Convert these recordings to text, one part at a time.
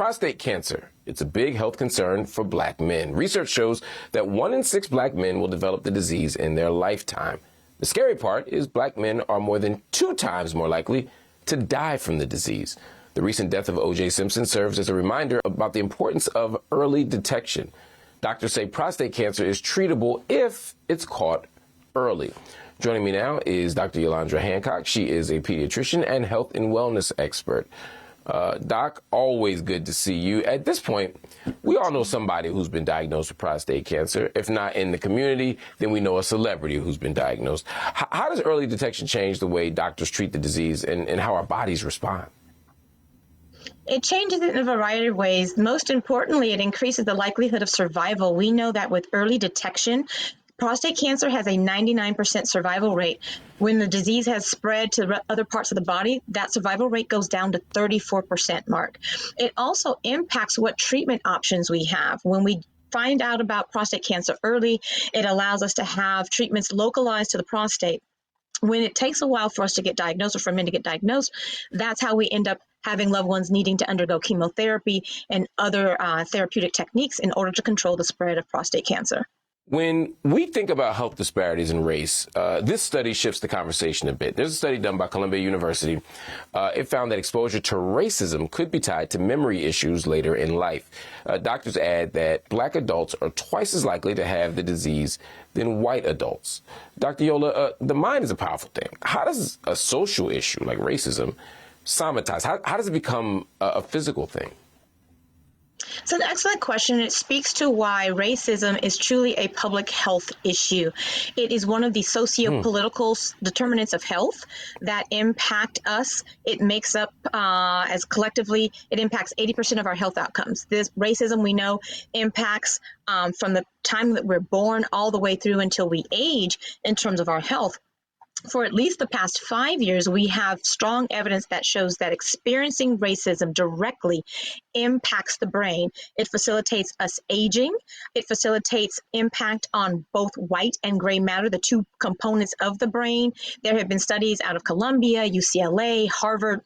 prostate cancer. It's a big health concern for black men. Research shows that 1 in 6 black men will develop the disease in their lifetime. The scary part is black men are more than 2 times more likely to die from the disease. The recent death of O.J. Simpson serves as a reminder about the importance of early detection. Doctors say prostate cancer is treatable if it's caught early. Joining me now is Dr. Yolandra Hancock. She is a pediatrician and health and wellness expert. Doc, always good to see you. At this point, we all know somebody who's been diagnosed with prostate cancer. If not in the community, then we know a celebrity who's been diagnosed. How does early detection change the way doctors treat the disease and how our bodies respond? It changes it in a variety of ways. Most importantly, it increases the likelihood of survival. We know that with early detection, prostate cancer has a 99% survival rate. When the disease has spread to other parts of the body, that survival rate goes down to 34%, Mark. It also impacts what treatment options we have. When we find out about prostate cancer early, it allows us to have treatments localized to the prostate. When it takes a while for us to get diagnosed or for men to get diagnosed, that's how we end up having loved ones needing to undergo chemotherapy and other therapeutic techniques in order to control the spread of prostate cancer. When we think about health disparities in race, this study shifts the conversation a bit. There's a study done by Columbia University. It found that exposure to racism could be tied to memory issues later in life. Doctors add that black adults are twice as likely to have the disease than white adults. Dr. Yola, the mind is a powerful thing. How does a social issue like racism somatize? How does it become a physical thing? It's an excellent question. It speaks to why racism is truly a public health issue. It is one of the socio-political determinants of health that impact us. It makes up, as collectively, it impacts 80% of our health outcomes. This racism, we know, impacts from the time that we're born all the way through until we age in terms of our health. For at least the past 5 years, we have strong evidence that shows that experiencing racism directly impacts the brain. It facilitates us aging. It facilitates impact on both white and gray matter, the 2 components of the brain. There have been studies out of Columbia, UCLA, Harvard,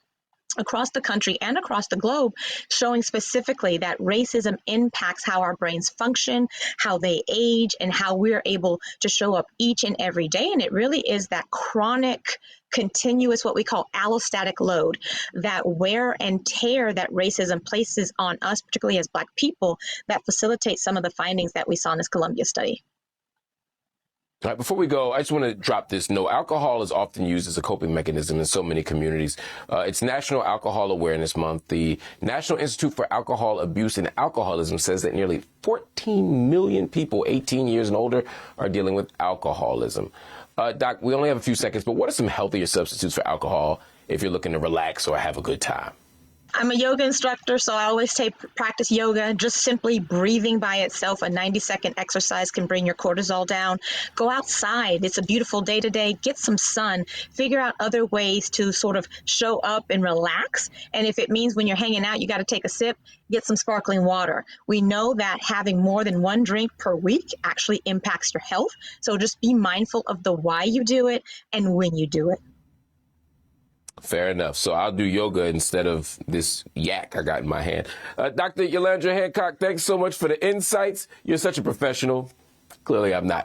across the country and across the globe, showing specifically that racism impacts how our brains function, how they age, and how we're able to show up each and every day. And it really is that chronic, continuous, what we call allostatic load, that wear and tear that racism places on us, particularly as Black people, that facilitates some of the findings that we saw in this Columbia study. All right, before we go, I just want to drop this note. Alcohol is often used as a coping mechanism in so many communities. It's National Alcohol Awareness Month. The National Institute for Alcohol Abuse and Alcoholism says that nearly 14 million people 18 years and older are dealing with alcoholism. Doc, we only have a few seconds, but what are some healthier substitutes for alcohol if you're looking to relax or have a good time? I'm a yoga instructor, so I always say practice yoga. Just simply breathing by itself, a 90-second exercise can bring your cortisol down. Go outside. It's a beautiful day today. Get some sun. Figure out other ways to sort of show up and relax. And if it means when you're hanging out, you got to take a sip, get some sparkling water. We know that having more than 1 drink per week actually impacts your health. So just be mindful of the why you do it and when you do it. Fair enough. So I'll do yoga instead of this yak I got in my hand. Dr. Yolandra Hancock, thanks so much for the insights. You're such a professional. Clearly, I'm not.